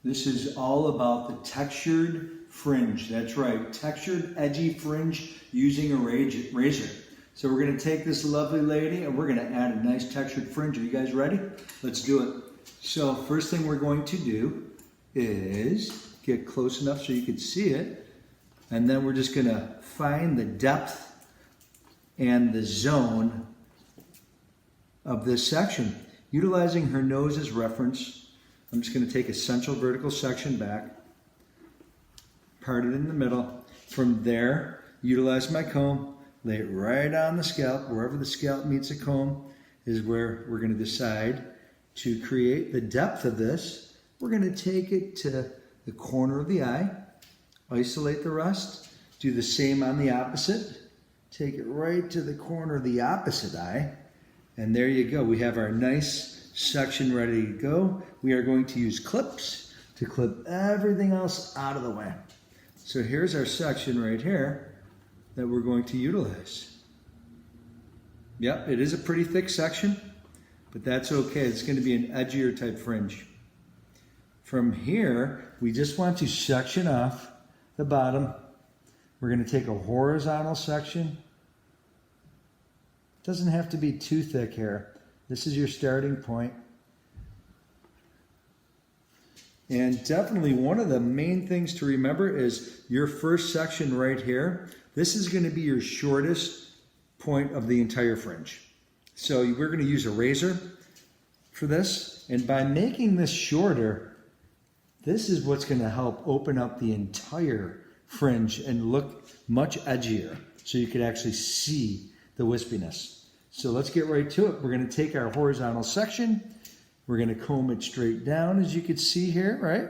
This is all about the textured fringe. That's right, textured edgy fringe using a razor. So we're going to take this lovely lady and we're going to add a nice textured fringe. Are you guys ready? Let's do it. So first thing we're going to do is get close enough so you can see it. And then we're just going to find the depth and the zone of this section. Utilizing her nose as reference, I'm just going to take a central vertical section back, part it in the middle. From there, utilize my comb, lay it right on the scalp. Wherever the scalp meets the comb is where we're going to decide to create the depth of this. We're going to take it to the corner of the eye, isolate the rest, do the same on the opposite, take it right to the corner of the opposite eye, and there you go. We have our nice section ready to go. We are going to use clips to clip everything else out of the way. So here's our section right here that we're going to utilize. Yep, it is a pretty thick section, but that's okay. It's going to be an edgier type fringe. From here, we just want to section off the bottom. We're going to take a horizontal section. It doesn't have to be too thick here. This is your starting point. And definitely one of the main things to remember is your first section right here. This is going to be your shortest point of the entire fringe. So we're going to use a razor for this. And by making this shorter, this is what's going to help open up the entire fringe and look much edgier so you could actually see the wispiness. So let's get right to it. We're going to take our horizontal section. We're going to comb it straight down, as you can see here, right?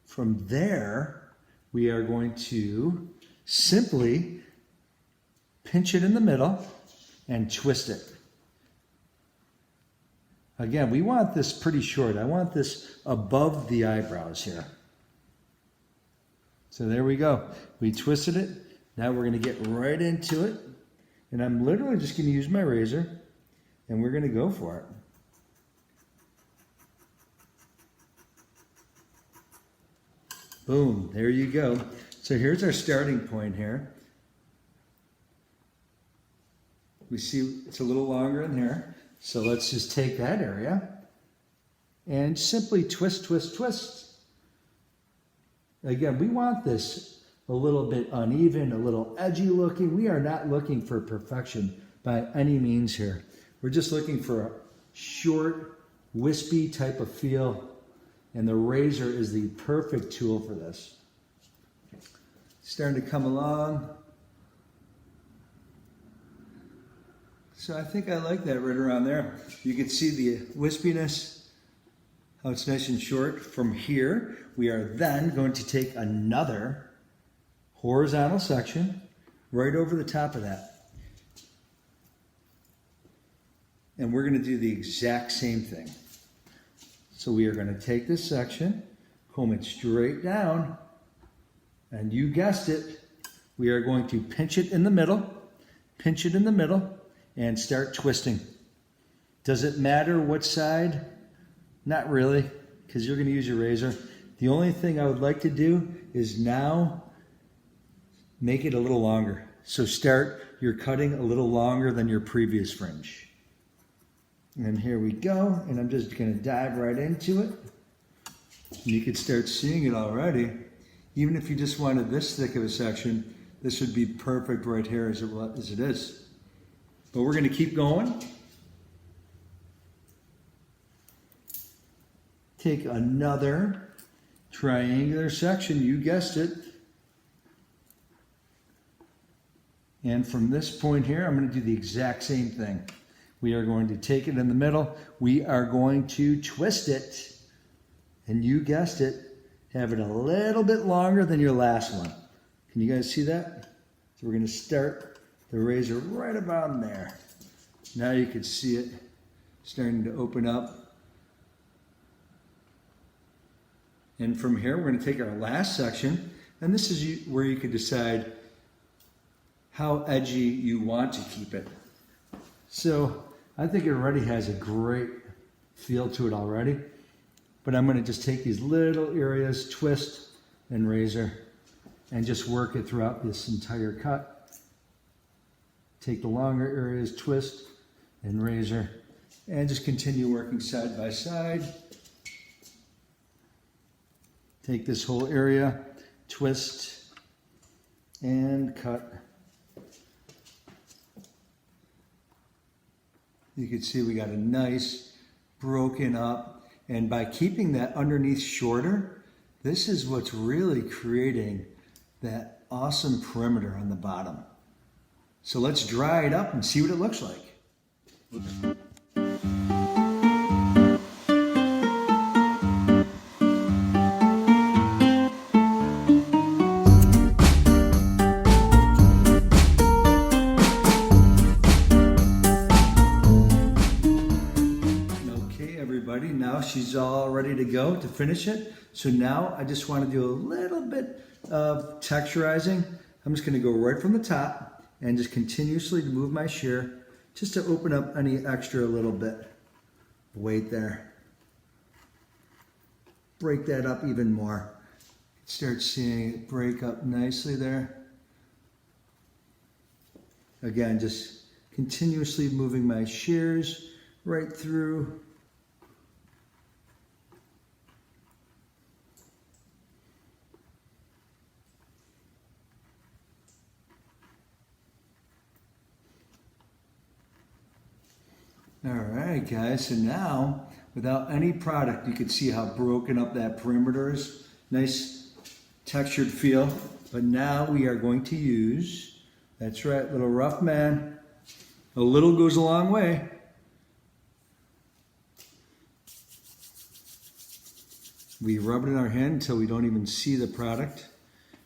From there, we are going to simply pinch it in the middle and twist it. Again, we want this pretty short. I want this above the eyebrows here. So there we go. We twisted it. Now we're going to get right into it. And I'm literally just going to use my razor, and we're going to go for it. Boom, there you go. So here's our starting point here. We see it's a little longer in here. So let's just take that area and simply twist, twist, twist. Again, we want this a little bit uneven, a little edgy looking. We are not looking for perfection by any means here. We're just looking for a short, wispy type of feel, and the razor is the perfect tool for this. Starting to come along. So I think I like that right around there. You can see the wispiness, how it's nice and short. From here, we are then going to take another horizontal section right over the top of that. And we're going to do the exact same thing. So we are going to take this section, comb it straight down, and you guessed it, we are going to pinch it in the middle, and start twisting. Does it matter what side? Not really, because you're going to use your razor. The only thing I would like to do is now make it a little longer. So start your cutting a little longer than your previous fringe. And here we go. And I'm just going to dive right into it. And you can start seeing it already. Even if you just wanted this thick of a section, this would be perfect right here as it is. But we're going to keep going. Take another triangular section. You guessed it. And from this point here, I'm going to do the exact same thing. We are going to take it in the middle. We are going to twist it. And you guessed it, have it a little bit longer than your last one. Can you guys see that? So we're going to start the razor right about there. Now you can see it starting to open up. And from here, we're going to take our last section. And this is where you can decide how edgy you want to keep it. So I think it already has a great feel to it already. But I'm going to just take these little areas, twist and razor, and just work it throughout this entire cut. Take the longer areas, twist and razor, and just continue working side by side. Take this whole area, twist and cut. You can see we got a nice broken up, and by keeping that underneath shorter, this is what's really creating that awesome perimeter on the bottom. So let's dry it up and see what it looks like. Now she's all ready to go to finish it. So now I just want to do a little bit of texturizing. I'm just going to go right from the top and just continuously move my shear just to open up any extra little bit of weight there. Break that up even more. Start seeing it break up nicely there. Again, just continuously moving my shears right through. All right, guys, so now without any product, you can see how broken up that perimeter is. Nice textured feel. But now we are going to use, that's right, little rough man. A little goes a long way. We rub it in our hand until we don't even see the product.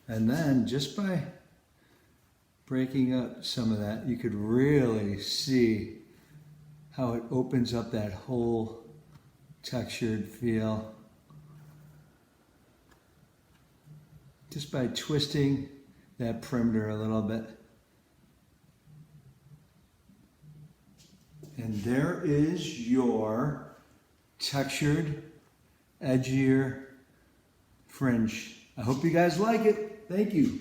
And then just by breaking up some of that, you could really see how it opens up that whole textured feel. Just by twisting that perimeter a little bit. And there is your textured, edgier fringe. I hope you guys like it. Thank you.